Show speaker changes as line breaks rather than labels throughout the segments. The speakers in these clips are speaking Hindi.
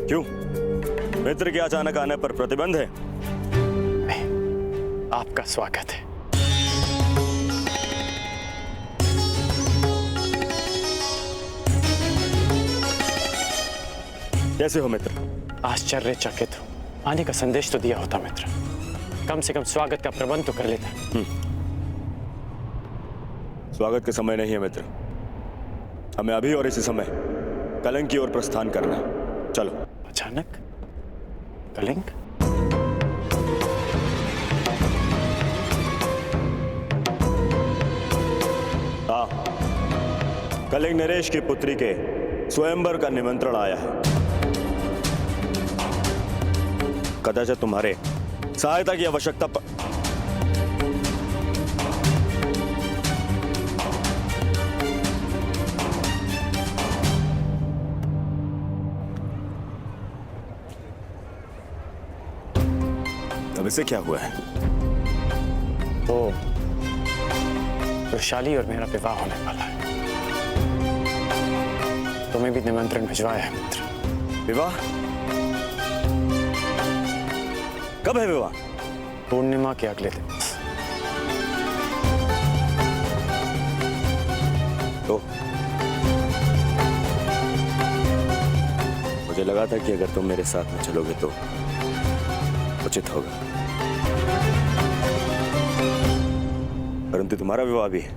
क्यों? मित्र के अचानक आने पर प्रतिबंध है?
नहीं, आपका स्वागत है।
कैसे हो मित्र?
आश्चर्यचकित हूं। आने का संदेश तो दिया होता मित्र, कम से कम स्वागत का प्रबंध तो कर लेता।
स्वागत के समय नहीं है मित्र, हमें अभी और इसी समय कलिंग की ओर प्रस्थान करना है। चलो।
अचानक कलिंग?
हाँ, कलिंग नरेश की पुत्री के स्वयंवर का निमंत्रण आया है। कदाचित तुम्हारे सहायता की आवश्यकता अब इसे क्या हुआ है?
वो वैशाली और मेरा विवाह होने वाला है। तुम्हें भी निमंत्रण भिजवाया है मित्र।
विवाह? कब है विवाह?
पूर्णिमा के अगले दिन।
तो मुझे लगा था कि अगर तुम मेरे साथ में चलोगे तो उचित होगा, परंतु तुम्हारा विवाह भी है।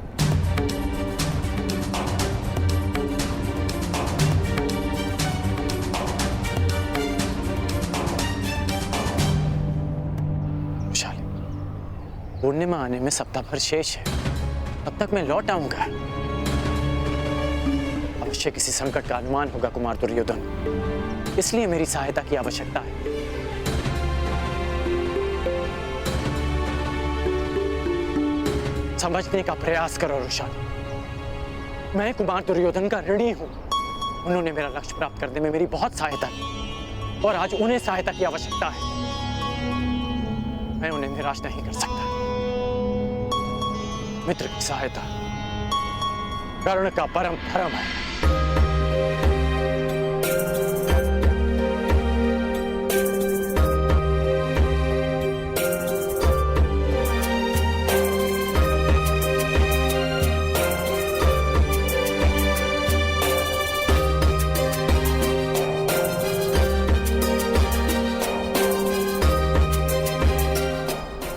पूर्णिमा आने में सप्ताह भर शेष है, तब तक मैं लौट आऊंगा। अवश्य किसी संकट का अनुमान होगा कुमार दुर्योधन, इसलिए मेरी सहायता की आवश्यकता है। समझने का प्रयास करो वैशाली, मैं कुमार दुर्योधन का ऋणी हूं। उन्होंने मेरा लक्ष्य प्राप्त करने में मेरी बहुत सहायता की और आज उन्हें सहायता की आवश्यकता है। मैं उन्हें निराश नहीं कर सकता। मित्र की सहायता कर्ण का परम धर्म है।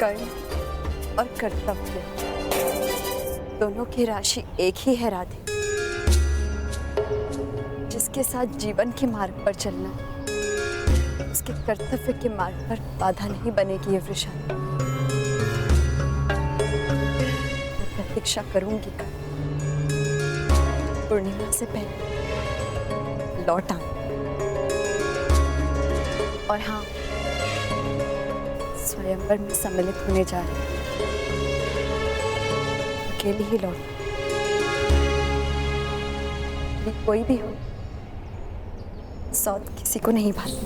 कर्ण और कर्तव्य दोनों की राशि एक ही है राधे। जिसके साथ जीवन के मार्ग पर चलना, उसके कर्तव्य के मार्ग पर बाधा नहीं बनेगी ये वृषाली। मैं प्रतीक्षा करूंगी पूर्णिमा से पहले लौट आऊं। और हाँ, स्वयंवर में सम्मिलित होने जा रही हूं। अकेली ही लौट। कोई भी हो, सौत किसी को नहीं भाती।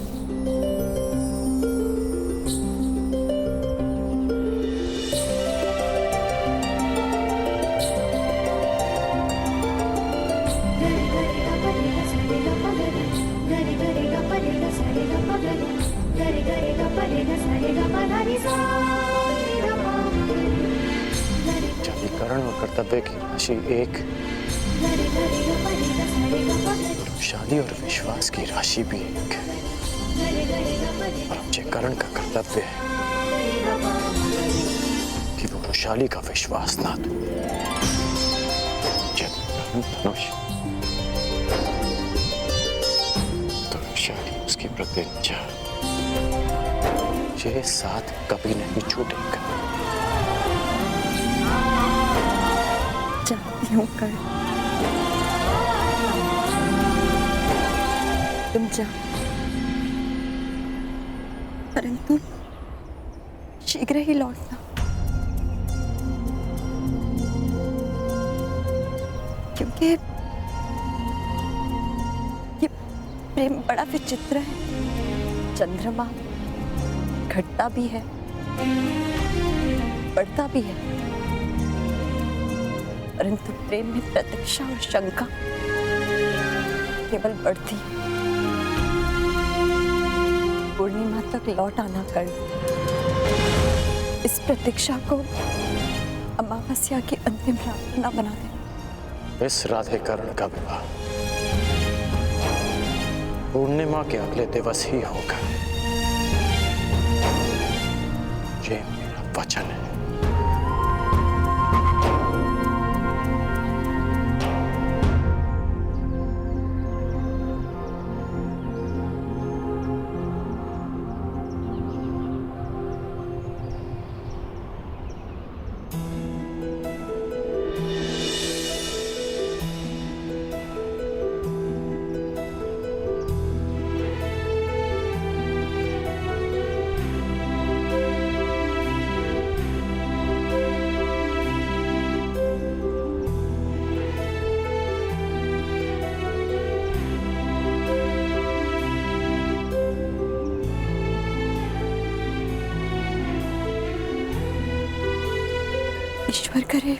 कर्ण और कर्तव्य की राशि एक, शादी और विश्वास की राशि भी एक। और मुझे कर्ण का कर्तव्य है कि वो वैशाली का विश्वास ना तोड़े। यदि कर्ण धनुष तो वैशाली उसकी प्रतिज्ञा, ये साथ कभी नहीं छूटेगा।
चाहती हूँ कर्ण, तुम जाओ, परंतु शीघ्र ही लौटना। क्योंकि ये प्रेम बड़ा विचित्र है। चंद्रमा घटता भी है, बढ़ता भी है, परंतु प्रेम में प्रतीक्षा और शंका केवल बढ़ती है। पूर्णिमा तक लौट आना कर दो। इस प्रतीक्षा को अमावस्या की अंतिम रात न बना देना।
इस राधे कर्ण का विवाह पूर्णिमा के अगले दिवस ही होगा। ये मेरा वचन है।
ईश्वर करे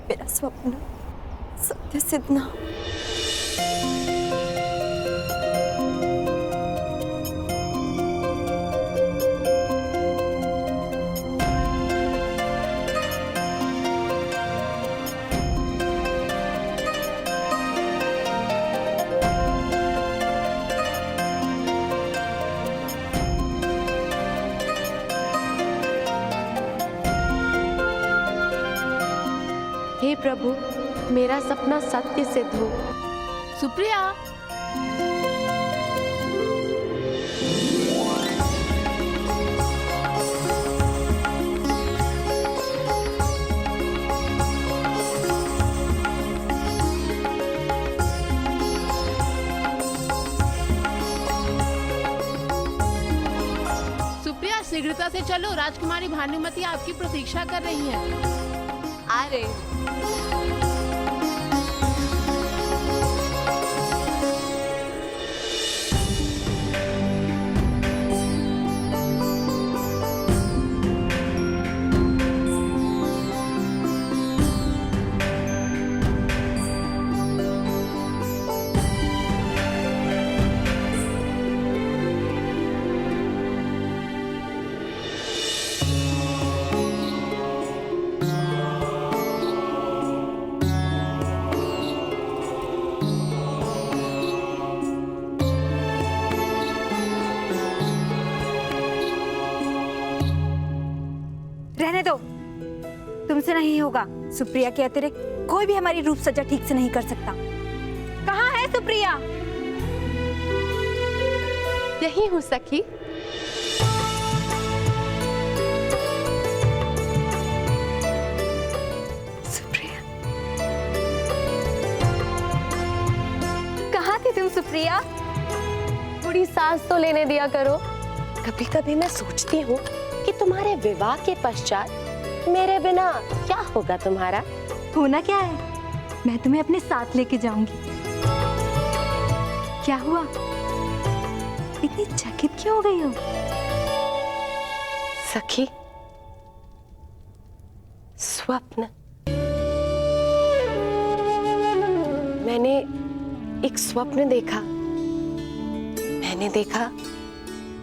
मेरा स्वप्न सत्य सिद्ध ना हो।
हे प्रभु, मेरा सपना सत्य सिद्ध हो। सुप्रिया,
सुप्रिया, शीघ्रता से चलो, राजकुमारी भानुमति आपकी प्रतीक्षा कर रही है।
आ रहे हैं।
रहने दो, तुमसे नहीं होगा। सुप्रिया के अतिरिक्त कोई भी हमारी रूप सज्जा ठीक से नहीं कर सकता। कहाँ है सुप्रिया?
यही हूँ सखी।
सुप्रिया,
कहाँ थी तुम सुप्रिया?
थोड़ी सांस तो लेने दिया करो। कभी कभी मैं सोचती हूँ कि तुम्हारे विवाह के पश्चात मेरे बिना क्या होगा तुम्हारा।
होना क्या है, मैं तुम्हें अपने साथ लेके जाऊंगी। क्या हुआ, इतनी चकित क्यों हो गई हो?
सखी, स्वप्न। मैंने एक स्वप्न देखा। मैंने देखा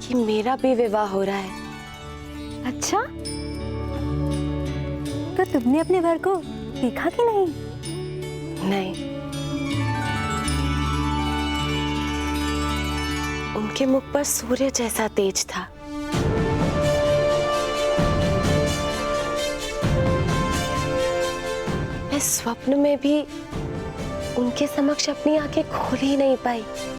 कि मेरा भी विवाह हो रहा है।
अच्छा, तो तुमने अपने वर को देखा कि नहीं?
नहीं, उनके मुख पर सूर्य जैसा तेज था। मैं स्वप्न में भी उनके समक्ष अपनी आंखें खोल ही नहीं पाई।